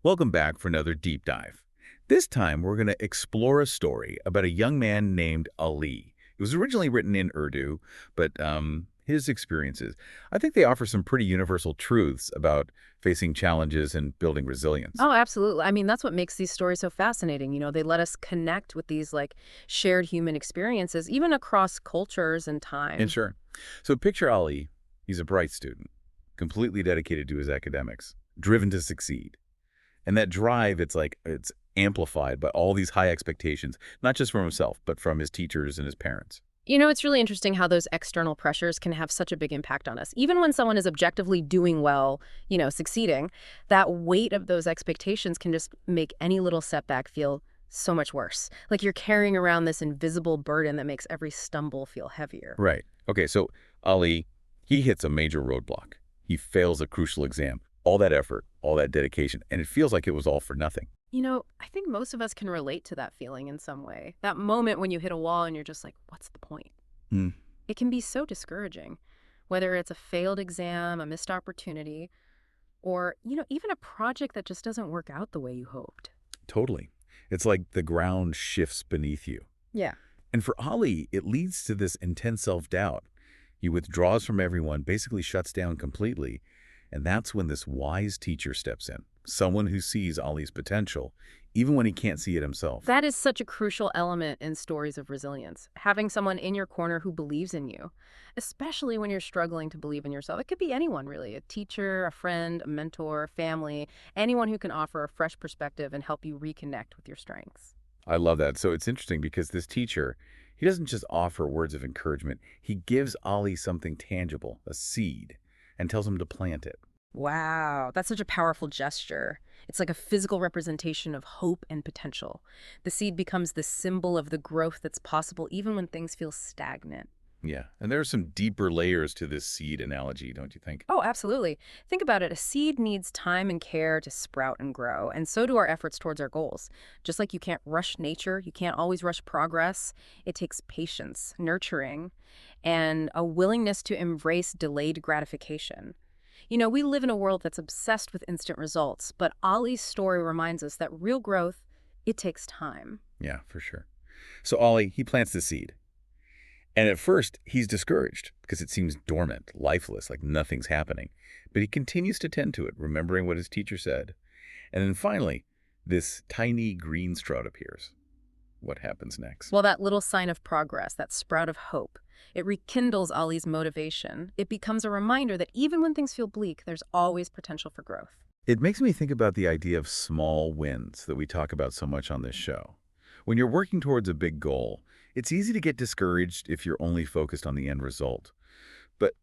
Welcome back for another deep dive. This time, we're going to explore a story about a young man named Ali. It was originally written in Urdu, but his experiences, I think they offer some pretty universal truths about facing challenges and building resilience. Oh, absolutely. I mean, that's what makes these stories so fascinating. They let us connect with these shared human experiences, even across cultures and And time. sure. So picture Ali. He's a bright student, completely dedicated to his academics, driven to succeed. And that drive, it's amplified by all these high expectations, not just from himself, but from his teachers and his parents. It's really interesting how those external pressures can have such a big impact on us. Even when someone is objectively doing well, succeeding, that weight of those expectations can just make any little setback feel so much worse. Like you're carrying around this invisible burden that makes every stumble feel heavier. Right. Okay, so Ali, he hits a major roadblock. He fails a crucial exam. All that effort, all that dedication, and it feels like it was all for nothing. I think most of us can relate to that feeling in some way. That moment when you hit a wall and you're just like, what's the point? Hmm. It can be so discouraging, whether it's a failed exam, a missed opportunity, or, even a project that just doesn't work out the way you hoped. Totally. It's like the ground shifts beneath you. Yeah. And for Ali, it leads to this intense self-doubt. He withdraws from everyone, basically shuts down completely. And that's when this wise teacher steps in, someone who sees Ali's potential, even when he can't see it himself. That is such a crucial element in stories of resilience, having someone in your corner who believes in you, especially when you're struggling to believe in yourself. It could be anyone, really, a teacher, a friend, a mentor, family, anyone who can offer a fresh perspective and help you reconnect with your strengths. I love that. So it's interesting because this teacher, he doesn't just offer words of encouragement. He gives Ali something tangible, a seed, and tells him to plant it. Wow, that's such a powerful gesture. It's like a physical representation of hope and potential. The seed becomes the symbol of the growth that's possible even when things feel stagnant. Yeah, and there are some deeper layers to this seed analogy, don't you think? Oh, absolutely. Think about it. A seed needs time and care to sprout and grow, and so do our efforts towards our goals. Just like you can't rush nature, you can't always rush progress. It takes patience, nurturing, and a willingness to embrace delayed gratification. We live in a world that's obsessed with instant results, but Ollie's story reminds us that real growth, it takes time. Yeah, for sure. So Ali, he plants the seed. And at first, he's discouraged because it seems dormant, lifeless, like nothing's happening. But he continues to tend to it, remembering what his teacher said. And then finally, this tiny green sprout appears. What happens next? Well, that little sign of progress, that sprout of hope, it rekindles Ollie's motivation. It becomes a reminder that even when things feel bleak, there's always potential for growth. It makes me think about the idea of small wins that we talk about so much on this show. When you're working towards a big goal, it's easy to get discouraged if you're only focused on the end result. But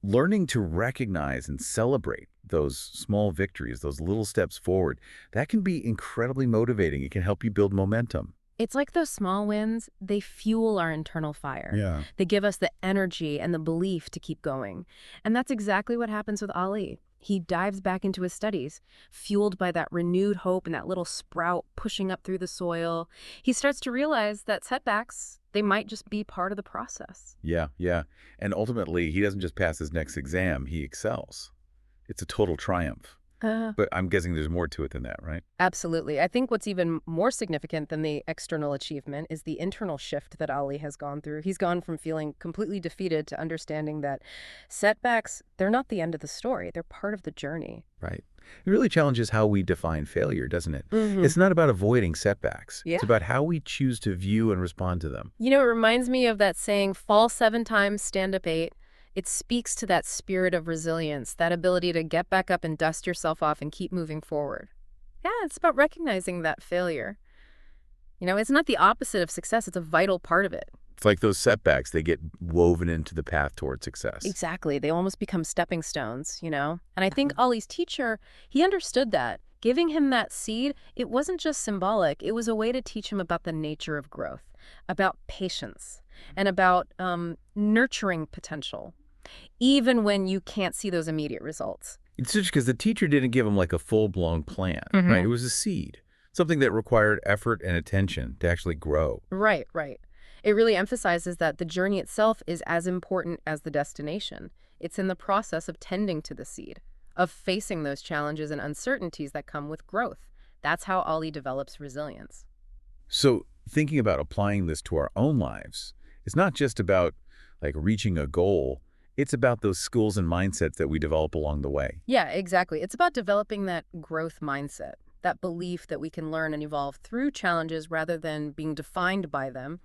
learning to recognize and celebrate those small victories, those little steps forward, that can be incredibly motivating. It can help you build momentum. It's like those small wins, they fuel our internal fire. Yeah. They give us the energy and the belief to keep going. And that's exactly what happens with Ali. He dives back into his studies, fueled by that renewed hope and that little sprout pushing up through the soil. He starts to realize that setbacks, they might just be part of the process. Yeah. And ultimately, he doesn't just pass his next exam, he excels. It's a total triumph. But I'm guessing there's more to it than that, right? Absolutely. I think what's even more significant than the external achievement is the internal shift that Ali has gone through. He's gone from feeling completely defeated to understanding that setbacks, they're not the end of the story. They're part of the journey. Right. It really challenges how we define failure, doesn't it? Hmm. It's not about avoiding setbacks. Yeah. It's about how we choose to view and respond to them. It reminds me of that saying, fall 7 times, stand up 8. It speaks to that spirit of resilience, that ability to get back up and dust yourself off and keep moving forward. Yeah, it's about recognizing that failure. It's not the opposite of success. It's a vital part of it. It's like those setbacks, they get woven into the path toward success. Exactly. They almost become stepping stones. And I think Ollie's teacher, he understood that. Giving him that seed, it wasn't just symbolic. It was a way to teach him about the nature of growth, about patience, and about nurturing potential, even when you can't see those immediate results. It's just because the teacher didn't give him like a full-blown plan, right? It was a seed, something that required effort and attention to actually grow. Right. It really emphasizes that the journey itself is as important as the destination. It's in the process of tending to the seed. of facing those challenges and uncertainties that come with growth. That's how Ollie develops resilience. So thinking about applying this to our own lives, it's not just about like reaching a goal. It's about those skills and mindsets that we develop along the way. Yeah, exactly. It's about developing that growth mindset, that belief that we can learn and evolve through challenges rather than being defined by them.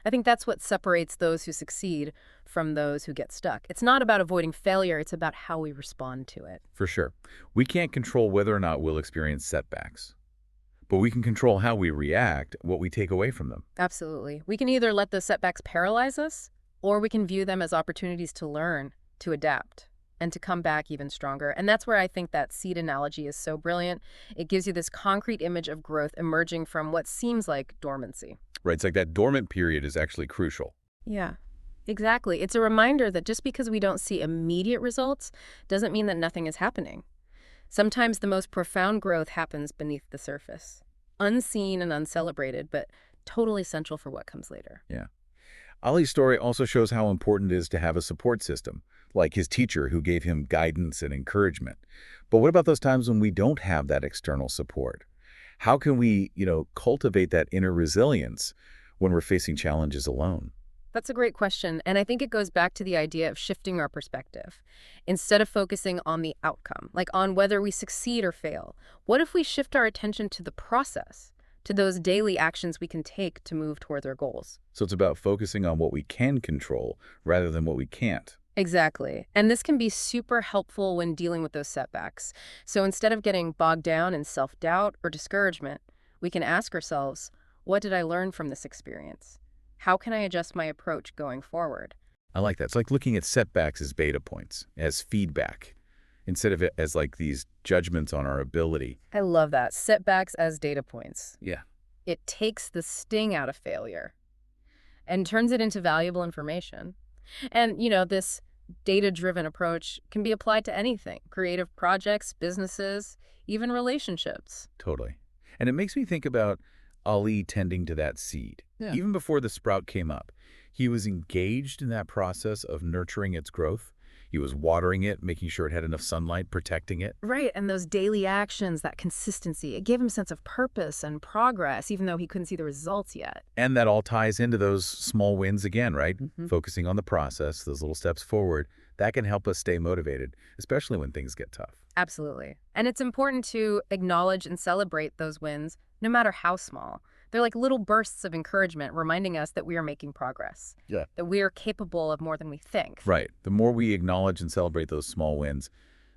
I think that's what separates those who succeed from those who get stuck. It's not about avoiding failure, it's about how we respond to it. For sure. We can't control whether or not we'll experience setbacks, but we can control how we react, what we take away from them. Absolutely. We can either let those setbacks paralyze us, or we can view them as opportunities to learn, to adapt, and to come back even stronger. And that's where I think that seed analogy is so brilliant. It gives you this concrete image of growth emerging from what seems like dormancy. Right? It's like that dormant period is actually crucial. Yeah, exactly. It's a reminder that just because we don't see immediate results doesn't mean that nothing is happening. Sometimes the most profound growth happens beneath the surface, unseen and uncelebrated, but totally essential for what comes later. Yeah. Ali's story also shows how important it is to have a support system, like his teacher who gave him guidance and encouragement. But what about those times when we don't have that external support? How can we, cultivate that inner resilience when we're facing challenges alone? That's a great question, and I think it goes back to the idea of shifting our perspective. Instead of focusing on the outcome, like on whether we succeed or fail, what if we shift our attention to the process, to those daily actions we can take to move towards our goals? So it's about focusing on what we can control rather than what we can't. Exactly. And this can be super helpful when dealing with those setbacks. So instead of getting bogged down in self-doubt or discouragement, we can ask ourselves, what did I learn from this experience? How can I adjust my approach going forward? I like that. It's like looking at setbacks as beta points, as feedback, instead of it as like these judgments on our ability. I love that. Setbacks as data points. Yeah. It takes the sting out of failure and turns it into valuable information. And, this data-driven approach can be applied to anything, creative projects, businesses, even relationships. Totally. And it makes me think about Ali tending to that seed. Yeah. Even before the sprout came up, he was engaged in that process of nurturing its growth. He was watering it, making sure it had enough sunlight, protecting it. Right, and those daily actions, that consistency, it gave him a sense of purpose and progress, even though he couldn't see the results yet. And that all ties into those small wins again, right? Mhm. Focusing on the process, those little steps forward, that can help us stay motivated, especially when things get tough. Absolutely. And it's important to acknowledge and celebrate those wins, no matter how small. They're like little bursts of encouragement reminding us that we are making progress, Yeah. that we are capable of more than we think. Right. The more we acknowledge and celebrate those small wins,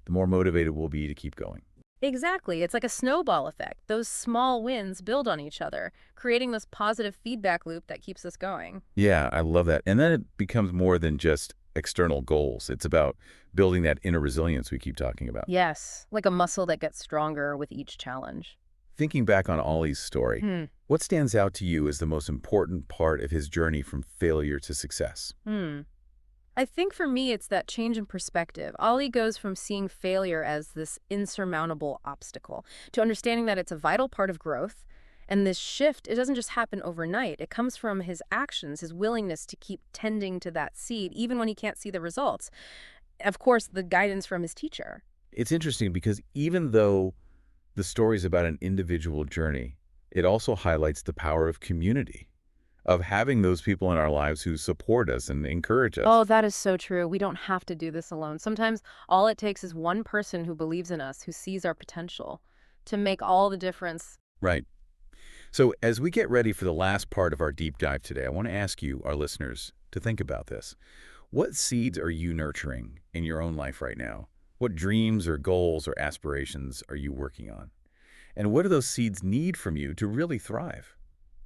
the more motivated we'll be to keep going. Exactly. It's like a snowball effect. Those small wins build on each other, creating this positive feedback loop that keeps us going. Yeah, I love that. And then it becomes more than just external goals. It's about building that inner resilience we keep talking about. Yes, like a muscle that gets stronger with each challenge. Thinking back on Ollie's story, Hmm. what stands out to you as the most important part of his journey from failure to success? Hmm. I think for me, it's that change in perspective. Ollie goes from seeing failure as this insurmountable obstacle to understanding that it's a vital part of growth. And this shift, it doesn't just happen overnight. It comes from his actions, his willingness to keep tending to that seed, even when he can't see the results. Of course, the guidance from his teacher. It's interesting because even though the story is about an individual journey, it also highlights the power of community, of having those people in our lives who support us and encourage us. Oh, that is so true. We don't have to do this alone. Sometimes all it takes is one person who believes in us, who sees our potential, to make all the difference. Right. So as we get ready for the last part of our deep dive today, I want to ask you, our listeners, to think about this. What seeds are you nurturing in your own life right now? What dreams or goals or aspirations are you working on? And what do those seeds need from you to really thrive?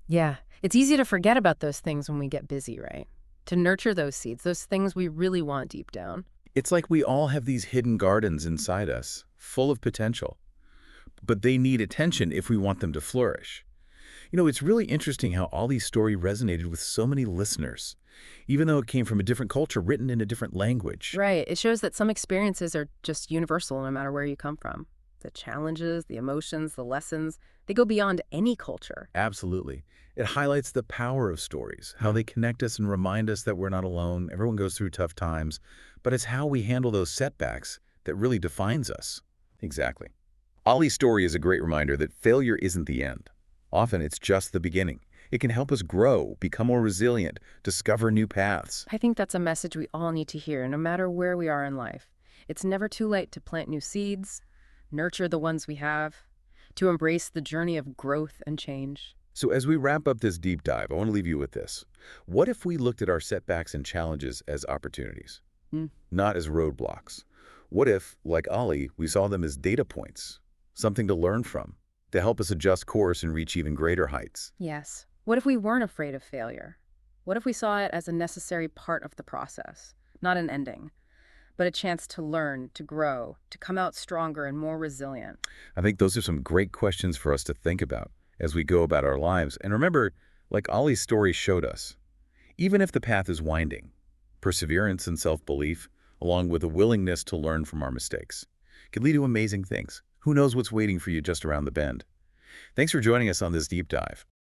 Yeah, it's easy to forget about those things when we get busy, right? To nurture those seeds, those things we really want deep down. It's like we all have these hidden gardens inside us, full of potential, but they need attention if we want them to flourish. It's really interesting how Ollie's story resonated with so many listeners, even though it came from a different culture written in a different language. Right. It shows that some experiences are just universal no matter where you come from. The challenges, the emotions, the lessons, they go beyond any culture. Absolutely. It highlights the power of stories, how they connect us and remind us that we're not alone. Everyone goes through tough times, but it's how we handle those setbacks that really defines us. Exactly. Ollie's story is a great reminder that failure isn't the end. Often it's just the beginning. It can help us grow, become more resilient, discover new paths. I think that's a message we all need to hear, no matter where we are in life. It's never too late to plant new seeds, nurture the ones we have, to embrace the journey of growth and change. So as we wrap up this deep dive, I want to leave you with this. What if we looked at our setbacks and challenges as opportunities, Mm. not as roadblocks? What if, like Ollie, we saw them as data points, something to learn from, to help us adjust course and reach even greater heights? Yes. What if we weren't afraid of failure? What if we saw it as a necessary part of the process, not an ending, but a chance to learn, to grow, to come out stronger and more resilient? I think those are some great questions for us to think about as we go about our lives. And remember, like Ollie's story showed us, even if the path is winding, perseverance and self-belief, along with a willingness to learn from our mistakes, can lead to amazing things. Who knows what's waiting for you just around the bend? Thanks for joining us on this deep dive.